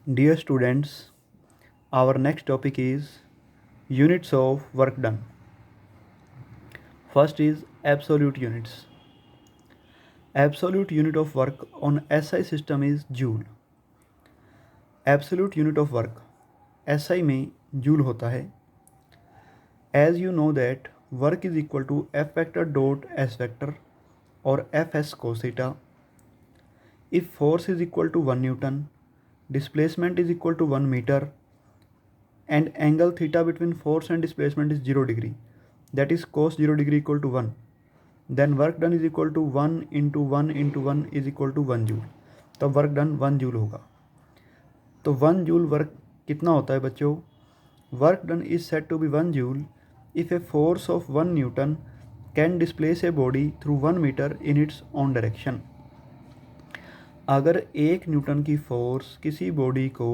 Dear students, our next topic is units of work done. First is absolute units. Absolute unit of work on SI system is joule. Absolute unit of work SI में joule होता है. As you know that work is equal to F vector dot S vector or Fs cos theta. If force is equal to 1 Newton, displacement is equal to 1 meter, and angle theta between force and displacement is 0 degree, that is cos 0 degree equal to 1, then work done is equal to 1 into 1 into 1 is equal to 1 joule. तो work done 1 joule होगा. तो 1 joule work कितना होता है बच्चों? Work done is said to be 1 joule if a force of 1 newton can displace a body through 1 metre in its own direction. अगर 1 Newton की force किसी बॉडी को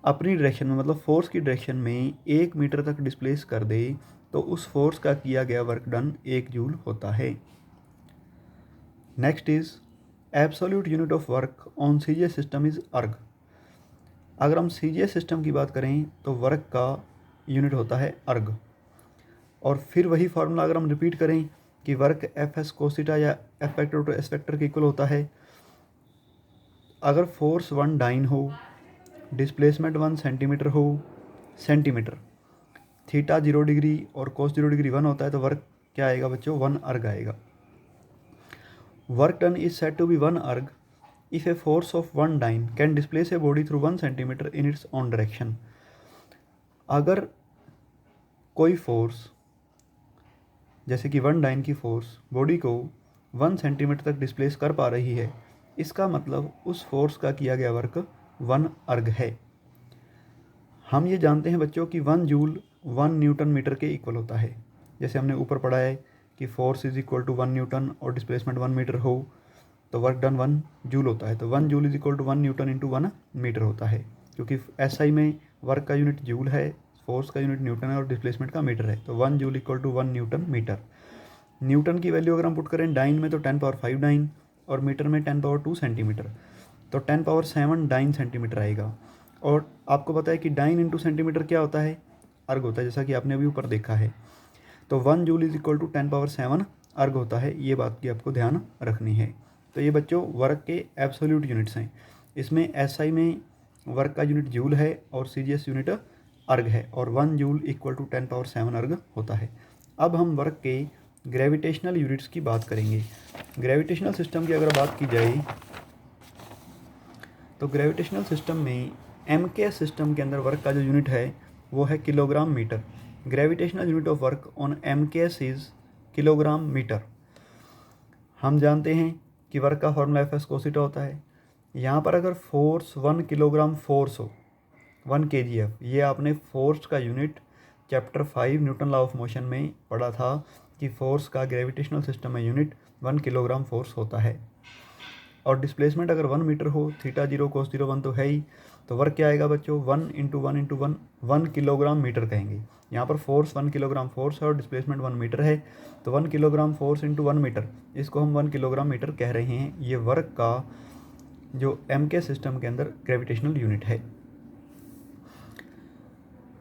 अपनी डायरेक्शन में, मतलब फोर्स की डायरेक्शन में 1 मीटर तक डिस्प्लेस कर दे, तो उस फोर्स का किया गया वर्क डन 1 जूल होता है. Next is absolute unit of work on CGS system is अर्ग. अगर हम सीजीएस सिस्टम की बात करें तो वर्क का यूनिट होता है अर्ग. और फिर वही फार्मूला अगर हम रिपीट करें कि वर्क एफ एस कोसिटा या F vector to S vector के इक्वल होता है. अगर फोर्स 1 डाइन हो, डिस्प्लेसमेंट 1 सेंटीमीटर हो, सेंटीमीटर, थीटा 0 डिग्री और कोस 0 डिग्री 1 होता है, तो वर्क क्या आएगा बच्चों? 1 अर्ग आएगा. Work done is said to be 1 erg if a force of 1 dyne can displace a body through 1 centimetre in its own direction. अगर कोई फोर्स, जैसे कि 1 डाइन की फोर्स बॉडी को 1 सेंटीमीटर तक डिस्प्लेस कर पा रही है, इसका मतलब उस फोर्स का किया गया वर्क 1 अर्ग है. हम ये जानते हैं बच्चों कि 1 जूल 1 न्यूटन मीटर के इक्वल होता है. जैसे हमने ऊपर पढ़ा है कि force is equal to 1 newton और डिस्प्लेसमेंट 1 मीटर हो, तो वर्क डन 1 जूल होता है. तो 1 joule is equal to 1 newton into 1 metre होता है, क्योंकि एसआई में वर्क का यूनिट जूल है, फोर्स का यूनिट न्यूटन है और डिस्प्लेसमेंट का मीटर है. तो 1 joule equal to 1 newton metre. Newton की वैल्यू अगर हम पुट करें डाइन में तो 10⁵ डाइन, और मीटर में 10⁻² सेंटीमीटर, तो 10⁷ डाइन सेंटीमीटर आएगा. और आपको पता है कि डाइन इंटू सेंटीमीटर क्या होता है? अर्ग होता है, जैसा कि आपने अभी ऊपर देखा है. तो 1 जूल इज इक्वल टू 10⁷ अर्ग होता है. ये बात की आपको ध्यान रखनी है. तो ये बच्चों वर्क के एब्सोल्यूट यूनिट्स हैं. इसमें एसआई में वर्क का यूनिट जूल है और सीजीएस यूनिट अर्ग है, और 1 जूल इक्वल टू 10⁷ अर्ग होता है. अब हम वर्क के ग्रेविटेशनल यूनिट्स की बात करेंगे. ग्रेविटेशनल सिस्टम की अगर बात की जाए तो ग्रेविटेशनल सिस्टम में एमके सिस्टम के अंदर वर्क का जो यूनिट है वो है kilogram metre. Gravitational unit of work on MKS is kilogram metre. हम जानते हैं कि वर्क का फॉर्मूला एफ एस कोसिटा होता है. यहाँ पर अगर फोर्स 1 किलोग्राम फोर्स हो, 1 kgf, ये आपने फोर्स का unit chapter 5 Newton law of motion में पढ़ा था कि फोर्स का ग्रेविटेशनल सिस्टम में यूनिट 1 किलोग्राम फोर्स होता है. और डिस्प्लेसमेंट अगर 1 मीटर हो, थीटा 0 कोस 0 1 तो है ही, तो वर्क क्या आएगा बच्चों? 1 इंटू 1 इंटू 1, 1 किलोग्राम मीटर कहेंगे. यहाँ पर फोर्स 1 किलोग्राम फोर्स है और डिस्प्लेसमेंट 1 मीटर है, तो 1 किलोग्राम फोर्स इंटू 1 मीटर, इसको हम 1 किलोग्राम मीटर कह रहे हैं. ये वर्क का जो एमके सिस्टम के अंदर ग्रेविटेशनल यूनिट है.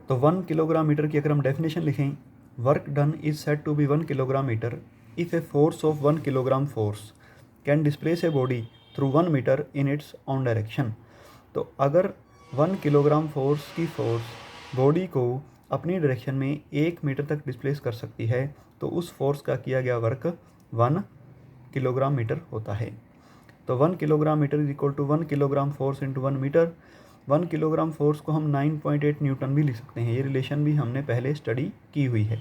तो 1 किलोग्राम मीटर की अगर हम डेफिनेशन लिखें, work done is said to be 1 kilogram metre if a force of 1 kilogram force can displace a body through 1 metre in its own direction. तो अगर 1 किलोग्राम फोर्स की force body को अपनी direction में 1 मीटर तक displace कर सकती है, तो उस फोर्स का किया गया वर्क 1 किलोग्राम मीटर होता है. तो 1 kilogram metre is equal to 1 kilogram force into 1 metre. 1 kilogram force को हम 9.8 न्यूटन भी लिख सकते हैं, ये रिलेशन भी हमने पहले स्टडी की हुई है,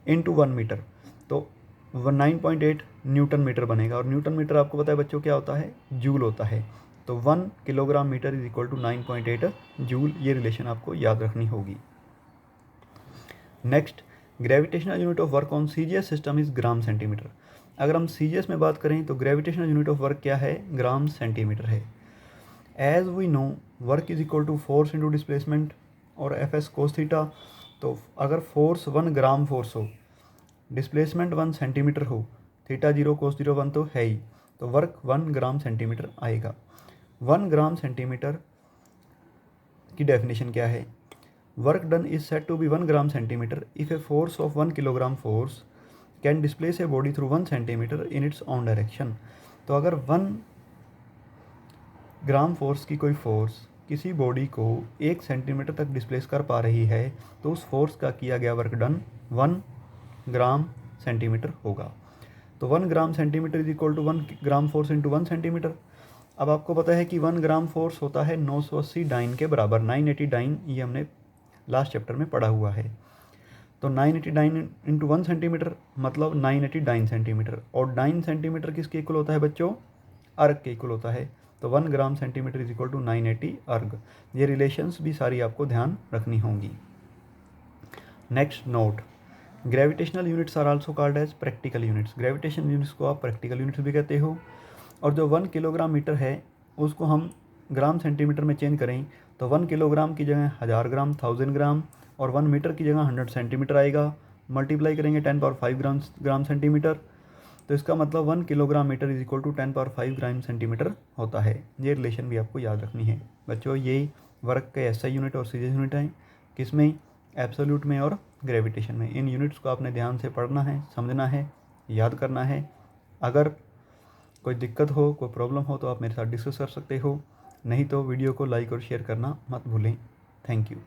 इंटू 1 मीटर. तो 9.8 न्यूटन मीटर बनेगा. और न्यूटन मीटर आपको पता है बच्चों क्या होता है? जूल होता है. तो 1 kilogram metre is equal to 9.8 joule. ये रिलेशन आपको याद रखनी होगी. Next, gravitational unit of work on CGS system is gram centimetre. अगर हम सीजीएस में बात करें तो ग्रेविटेशनल यूनिट ऑफ वर्क क्या है? ग्राम सेंटीमीटर है. As we know work is equal to force into displacement और एफ एस कोस थीटा. तो अगर फोर्स 1 ग्राम फोर्स हो, डिस्प्लेसमेंट 1 सेंटीमीटर हो, थीटा 0 कोस 0 1 तो है ही, तो वर्क 1 ग्राम सेंटीमीटर आएगा. 1 ग्राम सेंटीमीटर की डेफिनेशन क्या है? Work done is said to be 1 gram centimetre if a force of 1 kilogram force can displace a body through 1 centimetre in its own direction. तो अगर 1 gram force की कोई force किसी body को 1 centimetre तक डिस्प्लेस कर पा रही है तो उस फोर्स का किया गया वर्क डन 1 ग्राम सेंटीमीटर होगा। तो 1 gram centimetre is equal to 1 gram force into 1 centimetre. अब आपको पता है कि 1 ग्राम फोर्स होता है 980 डाइन के बराबर, 980 डाइन, ये हमने लास्ट चैप्टर में पढ़ा हुआ है। तो 980 डाइन इंटू 1 सेंटीमीटर मतलब 980 डाइन सेंटीमीटर, और डाइन सेंटीमीटर किसके इक्वल होता है बच्चों? अर्ग के इक्वल होता है। तो 1 gram centimetre is equal to 980 erg. ये रिलेशंस भी सारी आपको ध्यान रखनी होंगी। Next note, gravitational units are also called as practical units. Gravitational units को आप प्रैक्टिकल यूनिट्स भी कहते हो। और जो 1 किलोग्राम मीटर है उसको हम ग्राम सेंटीमीटर में चेंज करें तो 1 किलोग्राम की जगह 1000 ग्राम, 1000 ग्राम, और 1 मीटर की जगह 100 सेंटीमीटर आएगा। मल्टीप्लाई करेंगे 10⁵ ग्राम सेंटीमीटर, तो इसका मतलब 1 kilogram metre is equal to 10⁵ gram centimetre होता है। ये रिलेशन भी आपको याद रखनी है बच्चों। ये वर्क के एसआई यूनिट और सीजीएस यूनिट हैं, किसमें? एब्सोल्यूट में और ग्रेविटेशन में। इन यूनिट्स को आपने ध्यान से पढ़ना है, समझना है, याद करना है। अगर कोई दिक्कत हो, कोई प्रॉब्लम हो तो आप मेरे साथ डिस्कस कर सकते हो, नहीं तो वीडियो को लाइक और शेयर करना मत भूलें। Thank you.